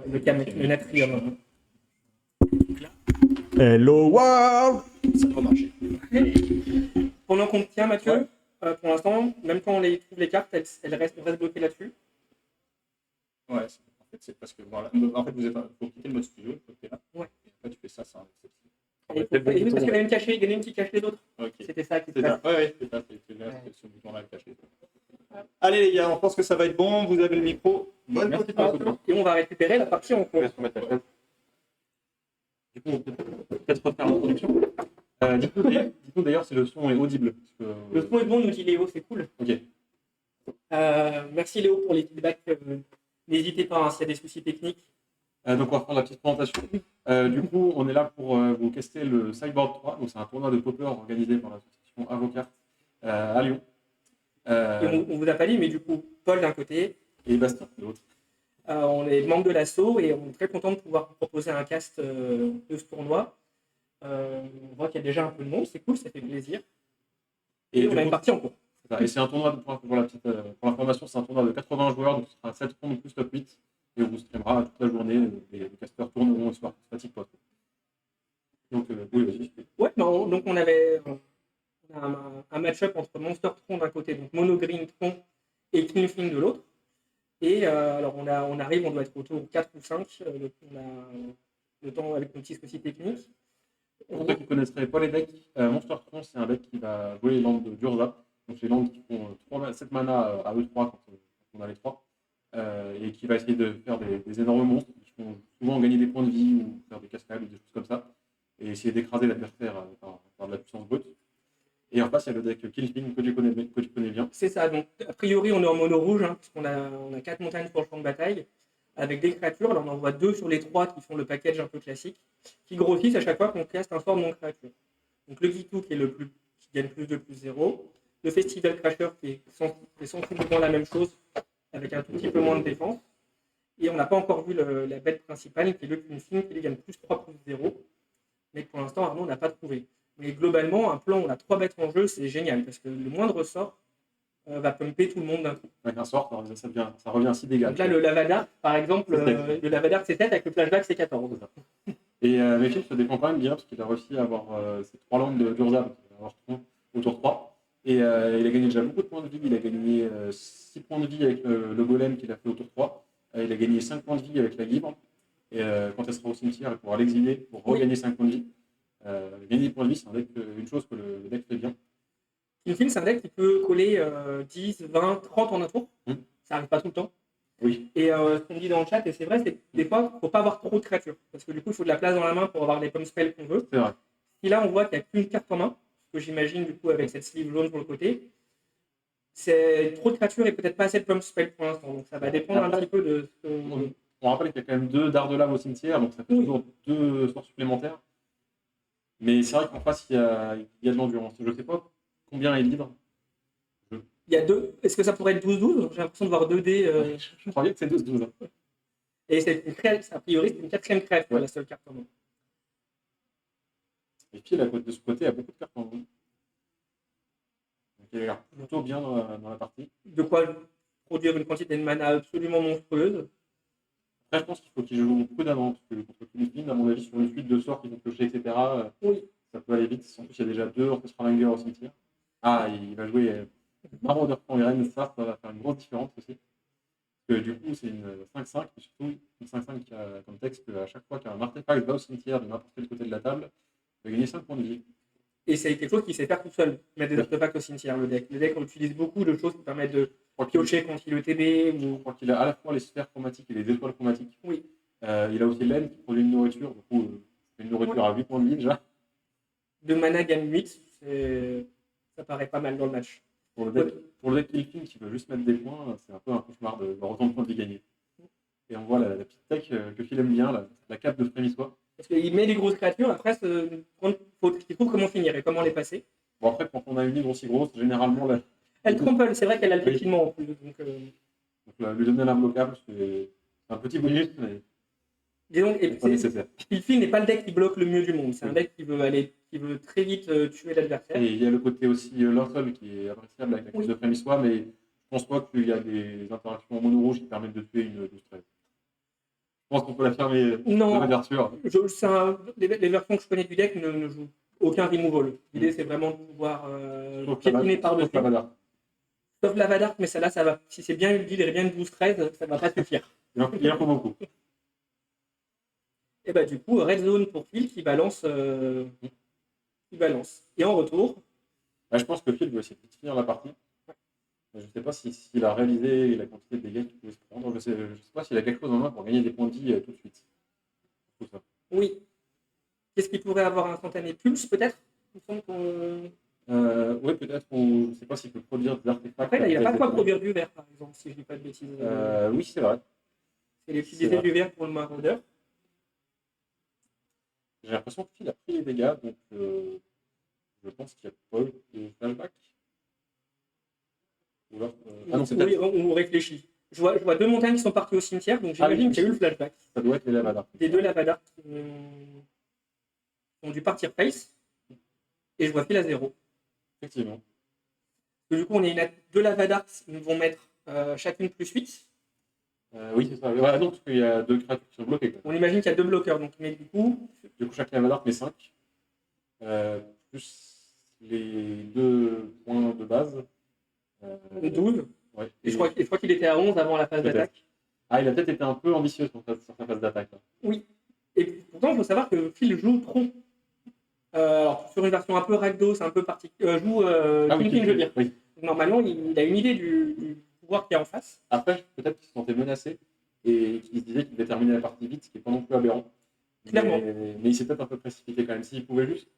Le natrium. Hello world. Ça doit marcher. Pendant qu'on tient, Mathieu, Ouais. pour l'instant, même quand on les trouve les cartes, elles restent bloquées là-dessus. Ouais, en fait, c'est parce que voilà. En fait, faut quitter le mode studio, il faut que tu es là. Ouais. Et après, tu fais ça sans exception. Et oui, parce qu'il y en a une cachée, il y en a une qui cache les autres. Ok. C'était ça qui se C'est ça. passe. Ouais, c'est ça. C'est ce bouton-là caché. Allez, les gars, on pense que ça va être bon. Vous avez le micro. Bonne continuation. Et on va récupérer la partie en cours. Du coup, on peut peut-être refaire l'introduction. Dites-nous d'ailleurs si le son est audible. Parce que, Le son est bon, nous dit Léo, c'est cool. Ok. Merci Léo pour les feedbacks. N'hésitez pas hein, s'il y a des soucis techniques. Donc, on va faire la petite présentation. Du coup, on est là pour vous tester le Sideboard 3. Donc, c'est un tournoi de poker organisé par l'association Avocart à Lyon. Et on vous a pas dit, mais du coup, Paul d'un côté, Et Bastien de l'autre. on est membre de l'asso et on est très content de pouvoir vous proposer un cast de ce tournoi. On voit qu'il y a déjà un peu de monde, c'est cool, ça fait plaisir. Et on a une partie en cours. Et c'est un tournoi, pour l'information, c'est un tournoi de 80 joueurs, donc ce sera 7 rondes plus top 8. Et on vous streamera toute la journée, les casteurs tourneront le soir, ça fatigue pas. Donc, oui, vas-y. Ouais, donc on a un match-up entre Monster Tron d'un côté, donc Mono Green Tron et Kingfin de l'autre. Et alors on arrive, on doit être autour de 4 ou 5. On a le temps avec nos petits soucis techniques. Pour ceux qui ne connaisseraient pas les decks, Monster Tron, c'est un deck qui va jouer les landes de Durza. Donc les landes qui font 7 mana à E3 quand on a les 3. Et qui va essayer de faire des énormes monstres qui vont souvent gagner des points de vie ou faire des cascades ou des choses comme ça. Et essayer d'écraser l'adversaire par de la puissance brute. Et en face, il y a le deck Killfin que tu connais bien. C'est ça, donc a priori on est en mono rouge, hein, parce qu'on a 4 montagnes sur le champ de bataille, avec des créatures, là on en voit 2 sur les 3 qui font le package un peu classique, qui grossissent à chaque fois qu'on caste un sort non créature. Donc le Gitu qui gagne plus de plus 0, le Festival Crasher qui est sensiblement la même chose, avec un tout petit peu moins de défense, et on n'a pas encore vu la bête principale qui est le Kingfin qui gagne plus 3 plus 0, mais pour l'instant Arnaud n'a pas trouvé. Mais globalement, un plan où on a 3 bêtes en jeu, c'est génial, parce que le moindre sort va pumper tout le monde d'un coup. Avec un sort, ça revient à 6 dégâts. Donc là, le Lavadar, par exemple, le Lavadar c'est 7, avec le flashback c'est 14. Et Méphil se défend quand même bien, parce qu'il a réussi à avoir ces 3 landes de Durza, donc il va avoir au tour 3. Et il a gagné déjà beaucoup de points de vie. Il a gagné 6 points de vie avec le golem qu'il a fait au tour 3. Il a gagné 5 points de vie avec la Gibre. Et quand elle sera au cimetière, il pourra l'exiler pour regagner 5 points de vie. Gagner des points de vie, c'est une chose que le deck fait bien. Kingfin, c'est un deck qui peut coller 10, 20, 30 en un tour. Ça n'arrive pas tout le temps. Oui. Et ce qu'on dit dans le chat, et c'est vrai, c'est que des fois, il ne faut pas avoir trop de créatures. Parce que du coup, il faut de la place dans la main pour avoir les pommes spells qu'on veut. C'est vrai. Et là, on voit qu'il n'y a qu'une carte en main, ce que j'imagine du coup avec cette sleeve jaune sur le côté. C'est trop de créatures et peut-être pas assez de pommes spells pour l'instant. Donc ça va dépendre un petit peu de ce que... On rappelle qu'il y a quand même 2 dards de lave au cimetière, donc ça fait toujours 2 sorts supplémentaires. Mais c'est vrai qu'en face, il y a de l'endurance. Je ne sais pas combien est libre. Il y a 2. Est-ce que ça pourrait être 12-12 J'ai l'impression de voir 2 dés. Je crois bien que c'est 12-12. Hein. Et c'est a priori, c'est une 4e créature, la seule carte en main. Et puis, de ce côté, il y a beaucoup de cartes en main. il a l'air plutôt bien dans la partie. De quoi produire une quantité de mana absolument monstrueuse. Après, je pense qu'il faut qu'il joue prudemment, parce que contre Philippines, à mon avis, sur une suite de sorts qui vont piocher, etc., Oui. ça peut aller vite. En plus, il y a déjà 2 Orchestra Langer au cimetière. Ah, il va jouer Maraudeur Congrès, ça va faire une grosse différence aussi. Parce que du coup, c'est une 5-5, et surtout une 5-5 qui a comme texte qu'à chaque fois qu'un artefact va au cimetière de n'importe quel côté de la table, il va gagner 5 points de vie. Et c'est quelque chose qui sait faire tout seul, mettre des artefacts au cimetière, le deck. Le deck utilise beaucoup de choses qui permettent de piocher quand il est TB. Je crois qu'il a à la fois les sphères chromatiques et les étoiles chromatiques. Oui. Il a aussi l'aine qui produit une nourriture, du coup, une nourriture à 8 points de vie déjà. De mana gamme 8, ça paraît pas mal dans le match. Pour le deck Ilfin qui veut juste mettre des points, c'est un peu un cauchemar de autant de points de vie gagnés. Et on voit la petite tech que Phil aime bien, la cape de Frémissois. Parce qu'il met des grosses créatures, après, il trouve comment finir et comment les passer. Bon, après, quand on a une livre aussi grosse, généralement, Elle trample, c'est vrai qu'elle a le défilement en plus. Donc, lui donner l'imbloquable, c'est un petit bonus, mais disons, c'est pas nécessaire. Ilfin n'est pas le deck qui bloque le mieux du monde. C'est un deck qui veut très vite tuer l'adversaire. Et il y a le côté aussi linceul qui est appréciable avec la cape de Frémissois, mais je pense pas qu'il y a des interactions en mono rouge qui permettent de tuer une 12-13. Je pense qu'on peut la fermer de manière sûre. Les versions que je connais du deck ne jouent aucun removal. L'idée, c'est vraiment de pouvoir piétiner par-dessus. Sauf la Vadark, mais celle-là, ça va. Si c'est bien une deal et bien une 12-13, ça va pas suffire. Il en faut beaucoup. Et bah, du coup, Red Zone pour Phil qui balance. Et en retour. Je pense que Phil veut essayer de finir la partie. Je ne sais pas s'il a réalisé la quantité de dégâts qu'il pouvait se prendre. Je ne sais pas s'il a quelque chose en main pour gagner des points de vie tout de suite. Tout ça. Oui. Qu'est-ce qu'il pourrait avoir instantané Pulse, peut-être? Oui, peut-être. Je ne sais pas s'il peut produire des artefacts. Après, là, il n'a pas de quoi produire du verre, par exemple, si je ne dis pas de bêtises. Oui, c'est vrai. C'est l'utiliser du verre pour le maraudeur. J'ai l'impression que Phil a pris les dégâts, donc je pense qu'il n'y a pas eu de flashback. Ah non, oui, on réfléchit. Je vois 2 montagnes qui sont parties au cimetière, donc j'imagine qu'il y a eu le flashback. Ça doit être les Lavadark. Les 2 Lavadark qui ont dû partir face, et je vois Phil à 0. Effectivement. Du coup, on est 2 Lavadark qui vont mettre chacune plus 8. Oui, c'est ça. Voilà, donc, parce qu'il y a 2 créatures qui sont bloquées. On imagine qu'il y a 2 bloqueurs, donc, mais du coup, chaque Lavadark met 5. Plus les 2 points de base. 12. Ouais. Et je crois qu'il était à 11 avant la phase d'attaque. Ah, il a peut-être été un peu ambitieux sur sa phase d'attaque. Oui. Et pourtant, il faut savoir que Phil joue trop. Alors, sur une version un peu ragdos, un peu particulière, joue King, je veux dire. Oui. Normalement, il a une idée du pouvoir qu'il y a en face. Après, peut-être qu'il se sentait menacé et qu'il se disait qu'il devait terminer la partie vite, ce qui n'est pas non plus aberrant. Clairement. Mais il s'est peut-être un peu précipité quand même. S'il pouvait juste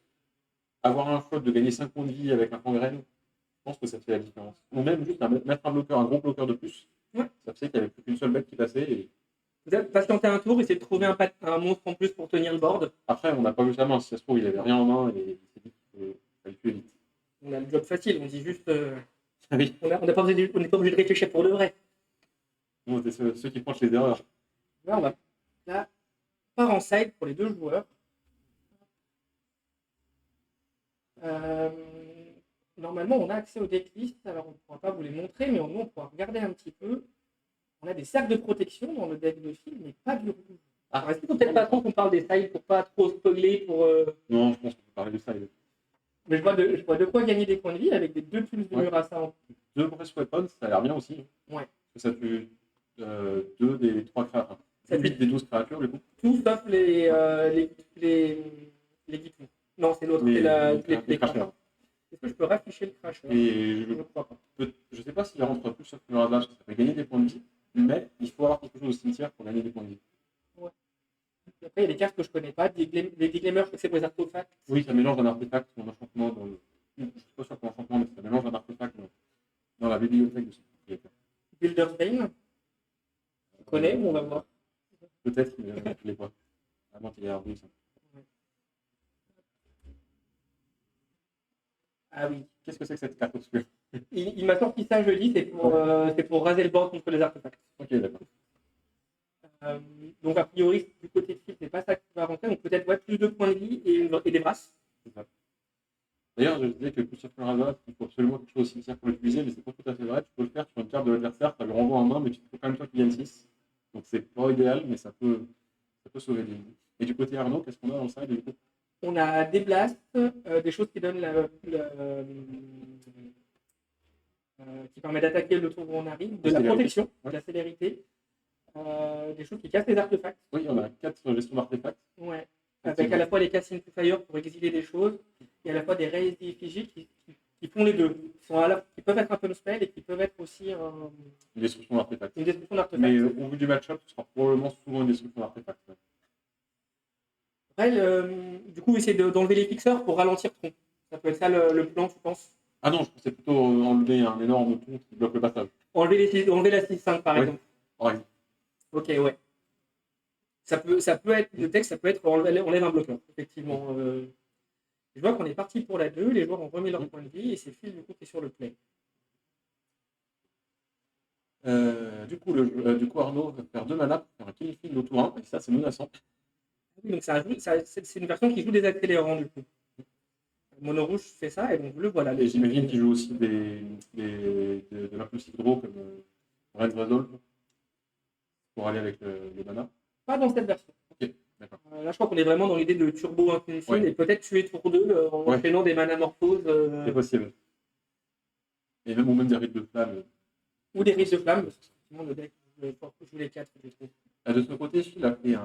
avoir un choix de gagner 5 points de vie avec un congrès, je pense que ça fait la différence. Ou même juste mettre un gros bloqueur de plus. Ouais. Ça faisait qu'il n'y avait plus qu'une seule bête qui passait. Et... Peut-être patienter un tour, essayer de trouver un monstre en plus pour tenir le board. Après, on n'a pas vu sa main. Si ça se trouve, il n'avait rien en main et il s'est dit qu'il fallait plus vite. On a le job facile, on dit juste. Oui. On n'est pas obligé de réfléchir pour de vrai. Nous, c'est ceux qui penchent les erreurs. Là, on va part en side pour les 2 joueurs. Normalement, on a accès aux decklists, alors on ne pourra pas vous les montrer, mais on pourra regarder un petit peu. On a des cercles de protection dans le deck de Phil, mais pas du rouge. Alors, est-ce qu'il faut peut-être pas trop qu'on parle des sides pour pas trop spoiler Non, je pense qu'on peut parler de side. Mais je vois de quoi gagner des points de vie avec des 2 pulses de Murasa en plus. 2 Breath Weapons, ça a l'air bien aussi. Ouais. Parce que ça tue 2 des 3 créatures. 8 des 12 créatures, du coup. Tout sauf les guitous. Non, c'est l'autre, c'est les cracheurs. Est-ce que je peux rafficher le cracheur? Et je ne crois pas. Je ne sais pas s'il rentre plus sur Murasa, parce que ça fait gagner des points de vie, mais il faut avoir quelque chose au cimetière pour gagner des points de vie. Ouais. Après, il y a des cartes que je ne connais pas, des Glimmer, c'est pour les artefacts. Oui, ça mélange un artefact ou un enchantement dans le. Je ne suis pas sûr pour l'enchantement, mais ça mélange un artefact dans la bibliothèque de son propriétaire. Buildersbane. Tu connais ou on va voir? Peut-être, mais je ne l'ai pas. Avant qu'il ait l'air ça. Ah oui. Qu'est-ce que c'est que cette carte obscure? Il m'a sorti ça jeudi, c'est pour raser le board contre les artefacts. Ok, d'accord. Donc a priori, du côté de Phil, c'est pas ça qui va rentrer, donc peut-être plus de points de vie et des brasses. C'est ça. D'ailleurs, je disais que Christopher Hazard, il faut absolument quelque chose au cimetière pour l'utiliser, mais c'est pas tout à fait vrai. Tu peux le faire sur une carte de l'adversaire, tu le renvoies en main, mais tu te fais quand même toi qui gagne 6. Donc c'est pas idéal, mais ça peut sauver des vies. Et du côté Arnaud, qu'est-ce qu'on a dans le side du coup? On a des blasts, des choses qui donnent qui permet d'attaquer le tour où on arrive, de la protection, de la célérité, des choses qui cassent les artefacts. Oui, on a 4 gestions d'artefacts. Ouais. Avec à la fois les Casting to Fire pour exiler des choses, et à la fois des Raise d'Effigie qui font les deux. Qui peuvent être un peu spell et qui peuvent être aussi Une destruction d'artefacts. une destruction d'artefacts. Mais au vu du match-up, ce sera probablement souvent une destruction d'artefacts. Ouais. Après, du coup, essayer d'enlever les fixeurs pour ralentir Tron. Ça peut être ça le plan, je pense. Ah non, je pensais plutôt enlever un énorme tour qui bloque le passage. Enlever la 6-5 par exemple. Ouais. Ok, ouais. Ça peut être, le texte, ça peut être enlève un bloqueur, effectivement. Je vois qu'on est parti pour la 2, les joueurs ont remis leur point de vie et c'est Phil du coup qui est sur le play. Du coup, Arnaud va faire 2 mana pour faire un kill field au tour 1, et ça c'est menaçant. Oui, donc c'est une version qui joue des accélérants du coup. Mono rouge fait ça et donc le voilà. Et j'imagine qu'il joue aussi de l'impulsive draw comme Red Resolve pour aller avec les mana. Pas dans cette version. Ok, d'accord. Là je crois qu'on est vraiment dans l'idée de turbo infinity et peut-être tuer tour 2 en enchaînant des manamorphoses. C'est possible. Et même des rites de flamme. Ou des rites de flamme, parce que le deck joue les 4, je trouve. De ce côté, il a fait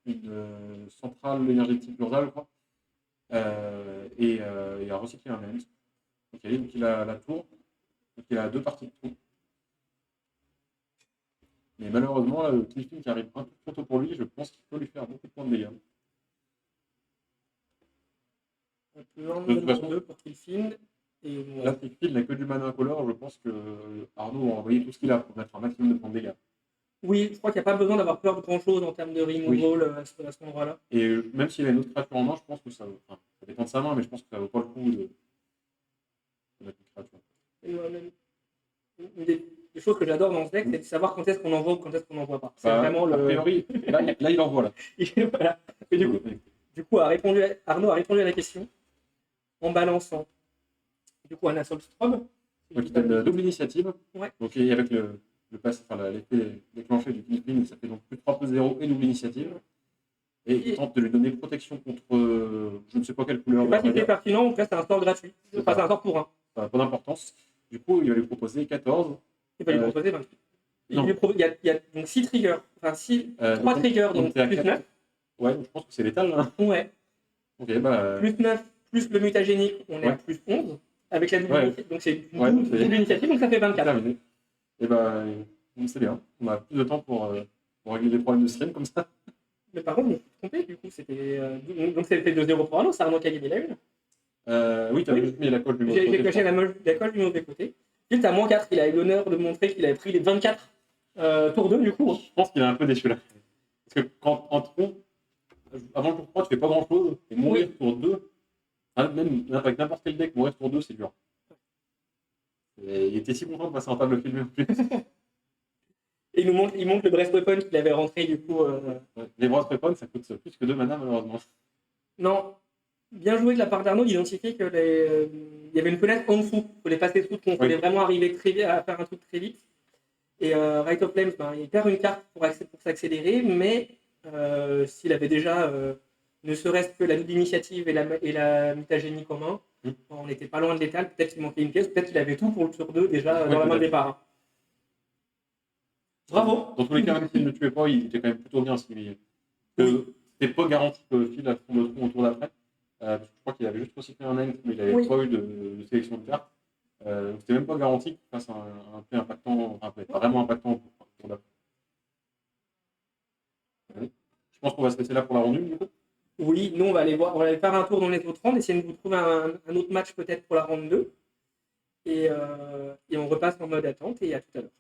une centrale énergétique Urza, je crois. Et il a recyclé un lens. Okay, donc il a la tour. Donc il a 2 parties de tour. Mais malheureusement, là, le Clifton qui arrive un peu trop tôt pour lui, je pense qu'il peut lui faire beaucoup de points de dégâts. Un peu en 2 pour qu'il filme. Et là, Clifton n'a que du mana incolore. Je pense que Arnaud a envoyé tout ce qu'il a pour mettre un maximum de points de dégâts. Oui, je crois qu'il n'y a pas besoin d'avoir peur de grand chose en termes de removal à ce endroit-là. Et même s'il a une autre créature en main, je pense que ça dépend de sa main, mais je pense que ça vaut pas le coup de mettre une créature. Une des choses que j'adore dans ce deck, c'est de savoir quand est-ce qu'on envoie ou quand est-ce qu'on n'envoie pas. C'est vraiment a priori, là il envoie là. Voilà. Et du coup, Arnaud a répondu à la question en balançant du coup un Assault Strobe. Donc il donne double initiative. Ouais. Donc avec l'effet déclenché du Clifton, ça fait donc plus 3/0 et double initiative. Et il tente de lui donner protection contre je ne sais pas quelle couleur. Je ne sais pas si c'est pertinent, en tout cas c'est un sort gratuit. Enfin, c'est un sort pour un. Ça n'a pas d'importance. Du coup, il va lui proposer 14. Il va lui proposer 28. Il y a donc 6 triggers. Enfin, 3 triggers, donc plus 9. Ouais, donc je pense que c'est létal là. Ouais. Ok, bah. Plus 9, plus le mutagénique, on est à plus 11. Avec la double initiative. Donc c'est une double initiative, donc ça fait 24. Terminé. Et bah, c'est bien. On a plus de temps pour régler les problèmes de stream comme ça. Mais par contre, je me suis trompé, du coup, c'était. Donc c'était 2-0 pour Arnaud, c'est Arnaud qui a gagné la une. Oui, tu as juste mis la coche du mauvais côté. J'ai coché la coche du mauvais côté. Phil, t'as moins 4, il a eu l'honneur de montrer qu'il avait pris les 24 tour 2, du coup. Je pense qu'il est un peu déçu là. Parce que quand en tronc, avant le tour 3, tu fais pas grand chose, et mourir tour 2, même avec n'importe quel deck, mourir tour 2, c'est dur. Et il était si content de passer en table filmée en plus. Et il montre le Breath Weapon qu'il avait rentré du coup. Les Breath Weapon, ça coûte plus que 2 mana malheureusement. Non, bien joué de la part d'Arnaud d'identifier que il y avait une fenêtre en dessous. Il fallait passer sous, qu'on voulait vraiment arriver très vite à faire un truc très vite. Et Rite of Flames, il perd une carte pour s'accélérer, mais s'il avait déjà ne serait-ce que la double initiative et la mutagénie en main, on n'était pas loin de l'étal. Peut-être qu'il manquait une pièce, peut-être qu'il avait tout pour le tour 2 déjà dans la main de départ. Bravo. Dans tous les cas, même s'il ne tuait pas, il était quand même plutôt bien. C'était pas garanti que Phil affronte le tronc au tour d'après. Parce que je crois qu'il avait juste recyclé un end, mais il n'avait pas eu de sélection de cartes. Donc c'était même pas garanti qu'il fasse un play impactant, pas vraiment impactant au tour d'après. Je pense qu'on va se laisser là pour la ronde 1 du coup. Oui, nous on va aller faire un tour dans les autres rangs, essayer de vous trouver un autre match peut-être pour la ronde 2. Et on repasse en mode attente et à tout à l'heure.